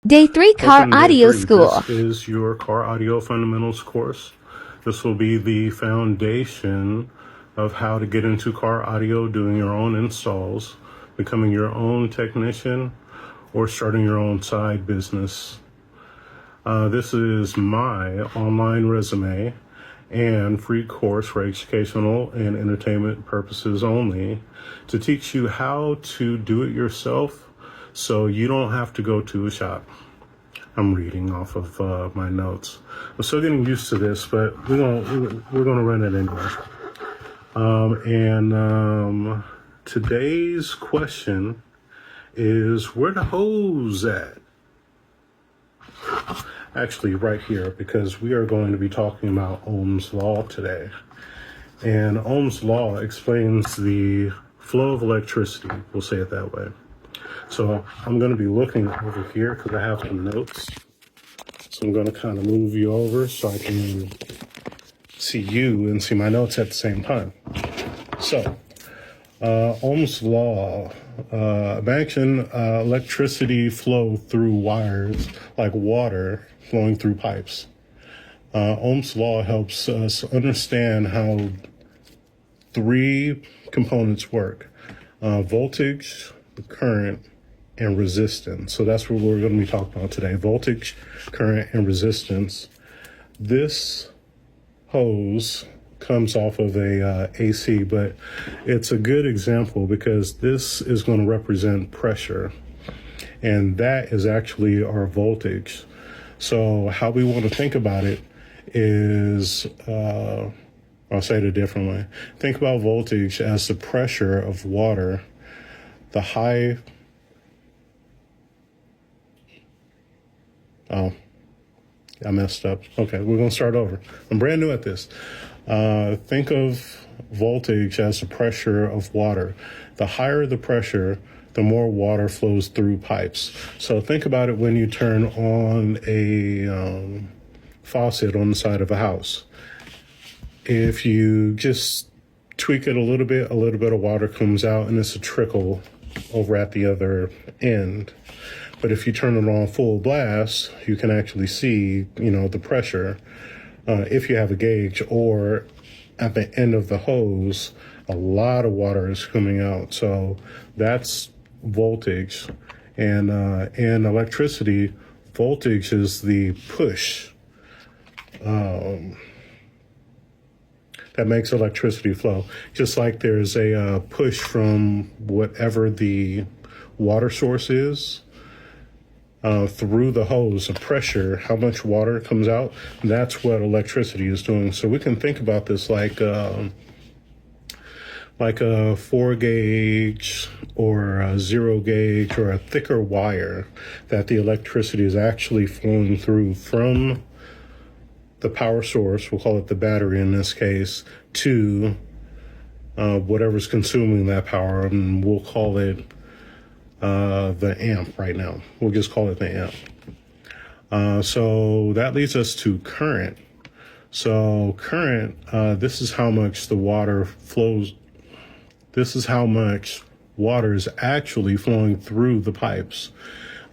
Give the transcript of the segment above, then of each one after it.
Day 3 Car Welcome to day Audio 3. School. This is your Car Audio Fundamentals course. This will be the foundation of how to get into car audio, doing your own installs, becoming your own technician, or starting your own side business. This is my online resume and free course for educational and entertainment purposes only to teach you how to do it yourself so you don't have to go to a shop. I'm reading off of my notes. I'm still getting used to this, but we're gonna run it anyway. Today's question is, where the hose at? Actually, right here, because we are going to be talking about Ohm's law today. And Ohm's law explains the flow of electricity. We'll say it that way. So I'm going to be looking over here because I have some notes. So I'm going to kind of move you over so I can see you and see my notes at the same time. So, Ohm's law. Imagine electricity flow through wires like water flowing through pipes. Ohm's law helps us understand how three components work: voltage, current, and resistance. So that's what we're going to be talking about today: voltage, current, and resistance. This hose comes off of a AC, but it's a good example because this is going to represent pressure, and that is actually our voltage. So how we want to think about it is, I'll say it a different way. Think about voltage as the pressure of water. The high, oh, I messed up. Okay, we're going to start over. I'm brand new at this. Think of voltage as the pressure of water. The higher the pressure, the more water flows through pipes. So think about it when you turn on a faucet on the side of a house. If you just tweak it a little bit of water comes out, and it's a trickle over at the other end. But if you turn it on full blast, you can actually see, the pressure. If you have a gauge, or at the end of the hose, a lot of water is coming out. So that's voltage. And in electricity, voltage is the push that makes electricity flow. Just like there's a push from whatever the water source is through the hose, the pressure, how much water comes out, that's what electricity is doing. So we can think about this like a 4 gauge or a 0 gauge or a thicker wire that the electricity is actually flowing through from the power source, we'll call it the battery in this case, to whatever's consuming that power, and we'll call it the amp right now. We'll just call it the amp. So that leads us to current. So current, this is how much the water flows. This is how much water is actually flowing through the pipes.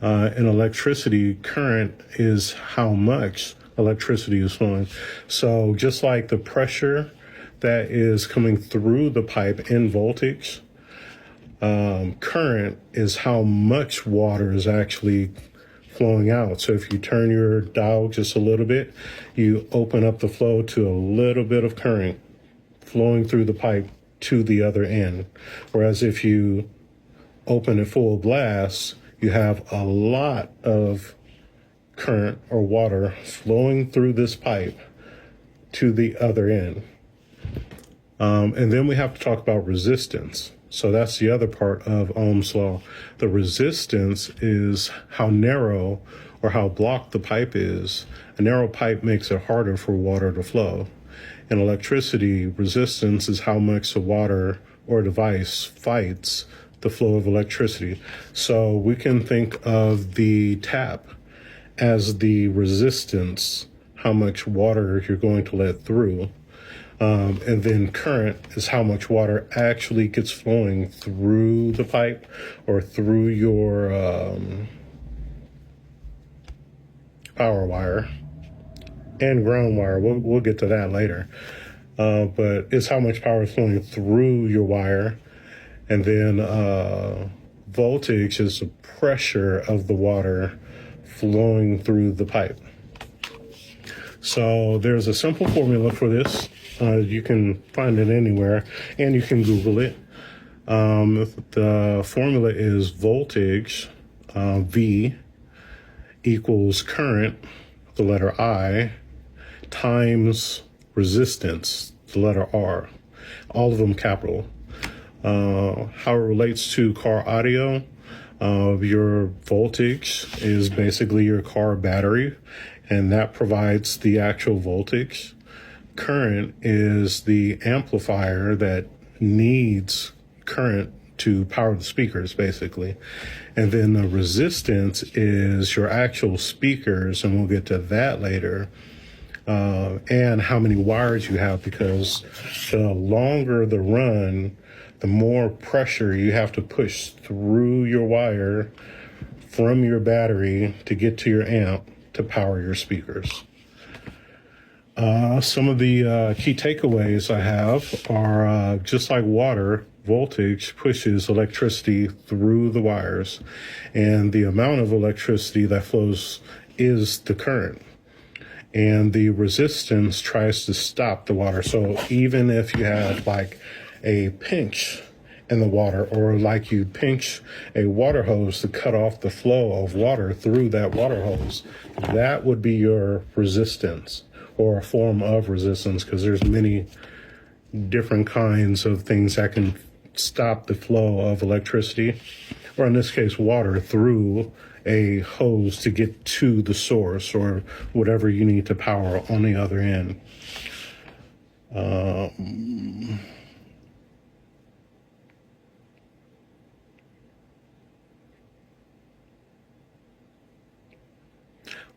In electricity, current is how much electricity is flowing. So just like the pressure that is coming through the pipe in voltage, current is how much water is actually flowing out. So if you turn your dial just a little bit, you open up the flow to a little bit of current flowing through the pipe to the other end. Whereas if you open it full blast, you have a lot of current or water flowing through this pipe to the other end. And then we have to talk about resistance. So that's the other part of Ohm's law. The resistance is how narrow or how blocked the pipe is. A narrow pipe makes it harder for water to flow. In electricity, resistance is how much the water or device fights the flow of electricity. So we can think of the tap as the resistance, how much water you're going to let through. And then current is how much water actually gets flowing through the pipe or through your power wire and ground wire. We'll get to that later. But it's how much power is flowing through your wire. And then voltage is the pressure of the water flowing through the pipe. So there's a simple formula for this. You can find it anywhere, and you can Google it. The formula is voltage, V, equals current, the letter I, times resistance, the letter R. All of them capital. How it relates to car audio, your voltage is basically your car battery, and that provides the actual voltage. Current is the amplifier that needs current to power the speakers, basically. And then the resistance is your actual speakers, and we'll get to that later. And how many wires you have, because the longer the run, the more pressure you have to push through your wire from your battery to get to your amp to power your speakers. Some of the key takeaways I have are just like water, voltage pushes electricity through the wires, and the amount of electricity that flows is the current. And the resistance tries to stop the water. So even if you have like a pinch in the water, or like you pinch a water hose to cut off the flow of water through that water hose, that would be your resistance, or a form of resistance, because there's many different kinds of things that can stop the flow of electricity, or in this case, water, through a hose to get to the source or whatever you need to power on the other end.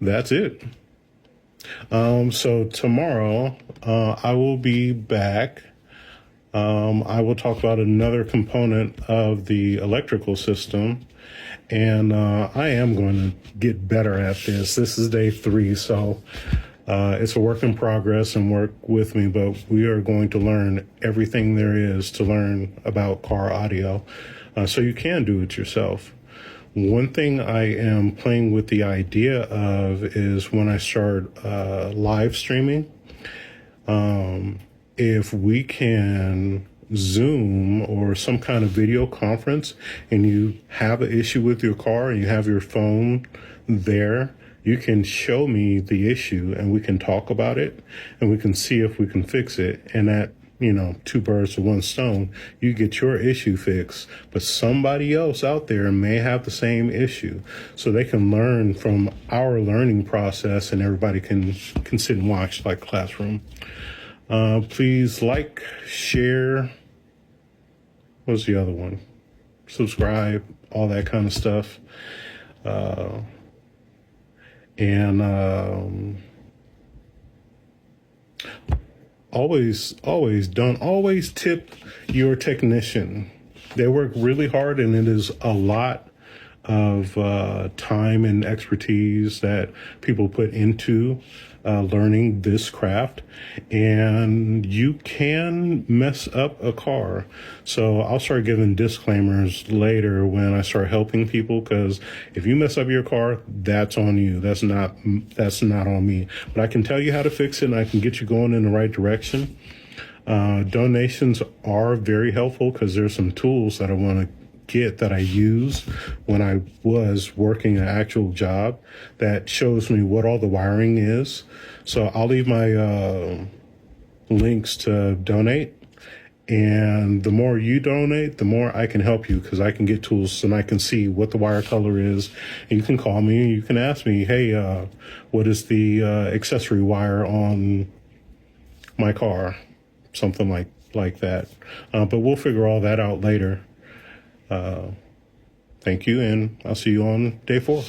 That's it. So tomorrow, I will be back. I will talk about another component of the electrical system, and I am going to get better at this. This is day 3, so it's a work in progress, and work with me, but we are going to learn everything there is to learn about car audio, so you can do it yourself. One thing I am playing with the idea of is when I start live streaming, if we can Zoom or some kind of video conference, and you have an issue with your car and you have your phone there, you can show me the issue and we can talk about it and we can see if we can fix it. And that, 2 birds with 1 stone, you get your issue fixed, but somebody else out there may have the same issue, so they can learn from our learning process, and everybody can sit and watch like classroom. Please like, share, what's the other one? Subscribe, all that kind of stuff. Don't always tip your technician. They work really hard, and it is a lot of time and expertise that people put into learning this craft, and you can mess up a car. So I'll start giving disclaimers later when I start helping people, because if you mess up your car, that's on you. That's not on me. But I can tell you how to fix it, and I can get you going in the right direction. Donations are very helpful, because there's some tools that I want to get that I use when I was working an actual job that shows me what all the wiring is. So I'll leave my links to donate, and the more you donate, the more I can help you, because I can get tools and I can see what the wire color is. And you can call me and you can ask me, hey, what is the accessory wire on my car? Something like that. But we'll figure all that out later. Thank you, and I'll see you on day 4.